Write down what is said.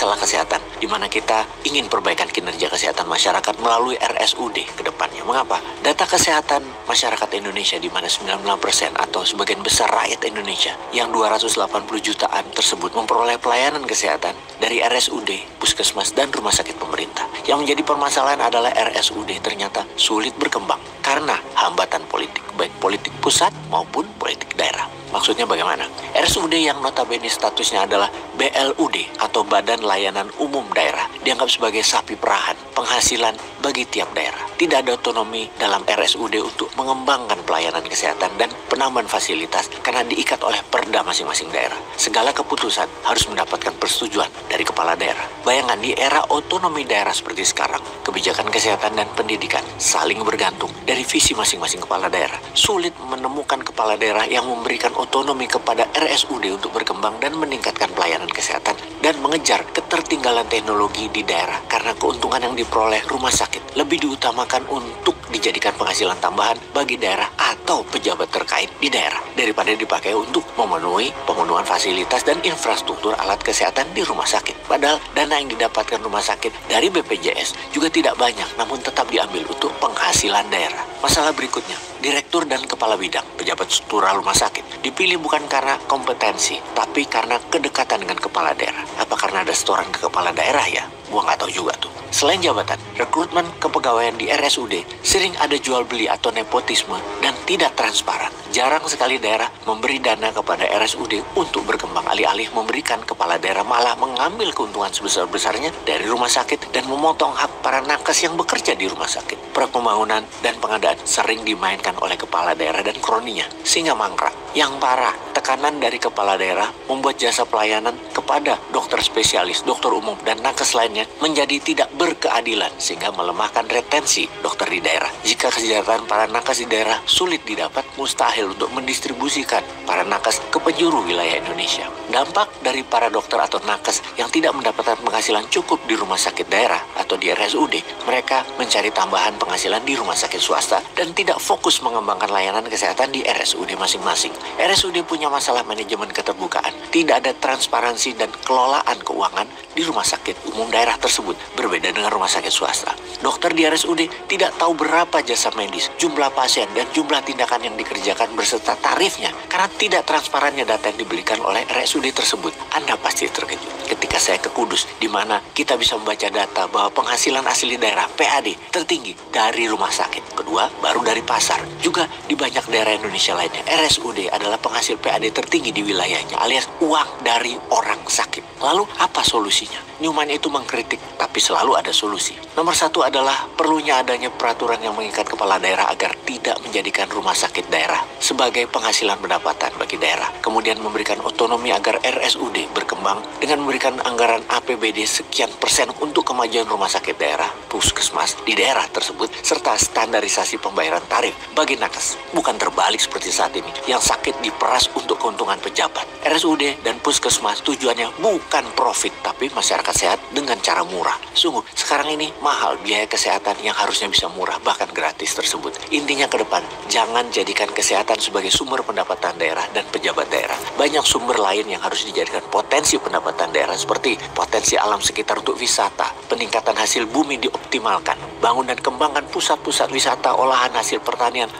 masalah kesehatan, di mana kita ingin perbaikan kinerja kesehatan masyarakat melalui RSUD ke depannya. Mengapa? Data kesehatan masyarakat Indonesia, di mana 99% atau sebagian besar rakyat Indonesia yang 280 jutaan tersebut memperoleh pelayanan kesehatan dari RSUD, puskesmas, dan rumah sakit pemerintah. Yang menjadi permasalahan adalah RSUD ternyata sulit berkembang karena hambatan politik, baik politik pusat maupun politik daerah. Maksudnya bagaimana? RSUD yang notabene statusnya adalah BLUD atau Badan Layanan Umum Daerah dianggap sebagai sapi perahan penghasilan bagi tiap daerah. Tidak ada otonomi dalam RSUD untuk mengembangkan pelayanan kesehatan dan penambahan fasilitas karena diikat oleh perda masing-masing daerah. Segala keputusan harus mendapatkan persetujuan dari kepala daerah. Bayangkan di era otonomi daerah seperti sekarang, kebijakan kesehatan dan pendidikan saling bergantung dari visi masing-masing kepala daerah. Sulit menemukan kepala daerah yang memberikan otonomi kepada RSUD untuk berkembang dan meningkatkan pelayanan kesehatan dan mengejar ketertinggalan teknologi di daerah karena keuntungan yang diperoleh rumah sakit lebih diutamakan untuk dijadikan penghasilan tambahan bagi daerah atau pejabat terkait di daerah daripada dipakai untuk pemenuhan fasilitas dan infrastruktur alat kesehatan di rumah sakit. Padahal dana yang didapatkan rumah sakit dari BPJS juga tidak banyak, namun tetap diambil untuk penghasilan daerah. Masalah berikutnya, direktur dan kepala bidang pejabat struktural rumah sakit dipilih bukan karena kompetensi, tapi karena kedekatan dengan kepala daerah. Apa karena ada setoran ke kepala daerah ya? Gua nggak tahu juga tuh. Selain jabatan, rekrutmen kepegawaian di RSUD sering ada jual beli atau nepotisme dan tidak transparan. Jarang sekali daerah memberi dana kepada RSUD untuk berkembang, alih-alih memberikan kepala daerah malah mengambil keuntungan sebesar-besarnya dari rumah sakit dan memotong hak para nakes yang bekerja di rumah sakit. Proyek pembangunan dan pengadaan sering dimainkan oleh kepala daerah dan kroninya, sehingga mangkrak. Yang parah, tekanan dari kepala daerah membuat jasa pelayanan kepada dokter spesialis, dokter umum, dan nakes lainnya menjadi tidak berkeadilan sehingga melemahkan retensi dokter di daerah. Jika kesejahteraan para nakes di daerah sulit didapat, mustahil untuk mendistribusikan para nakes ke penjuru wilayah Indonesia. Dampak dari para dokter atau nakes yang tidak mendapatkan penghasilan cukup di rumah sakit daerah atau di RSUD, mereka mencari tambahan penghasilan di rumah sakit swasta dan tidak fokus mengembangkan layanan kesehatan di RSUD masing-masing. RSUD punya masalah manajemen keterbukaan, tidak ada transparansi dan kelolaan keuangan di rumah sakit umum daerah tersebut, berbeda dengan rumah sakit swasta. Dokter di RSUD tidak tahu berapa jasa medis, jumlah pasien, dan jumlah tindakan yang dikerjakan beserta tarifnya karena tidak transparannya data yang diberikan oleh RSUD tersebut. Anda pasti terkejut ketika saya ke Kudus, di mana kita bisa membaca data bahwa penghasilan asli daerah PAD tertinggi dari rumah sakit, kedua baru dari pasar. Juga di banyak daerah Indonesia lainnya, RSUD adalah penghasil PAD tertinggi di wilayahnya, alias uang dari orang sakit. Lalu apa solusinya? Newman itu mengkritik, tapi selalu ada solusi. Nomor satu adalah perlunya adanya peraturan yang mengikat kepala daerah agar tidak menjadikan rumah sakit daerah sebagai penghasilan pendapatan bagi daerah. Kemudian memberikan otonomi agar RSUD berkembang dengan memberikan anggaran APBD sekian persen untuk kemajuan rumah sakit daerah, puskesmas di daerah tersebut, serta standarisasi pembayaran tarif bagi nakes. Bukan terbalik seperti saat ini, yang sakit diperas untuk keuntungan pejabat. RSUD dan puskesmas tujuannya bukan profit, tapi masyarakat sehat dengan cara murah. Sungguh, sekarang ini mahal biaya kesehatan yang harusnya bisa murah, bahkan gratis tersebut. Intinya ke depan, jangan jadikan kesehatan sebagai sumber pendapatan daerah dan pejabat daerah. Banyak sumber lain yang harus dijadikan potensi pendapatan daerah, seperti potensi alam sekitar untuk wisata, peningkatan hasil bumi dioptimalkan, bangun dan kembangkan pusat-pusat wisata olahan hasil pertanian,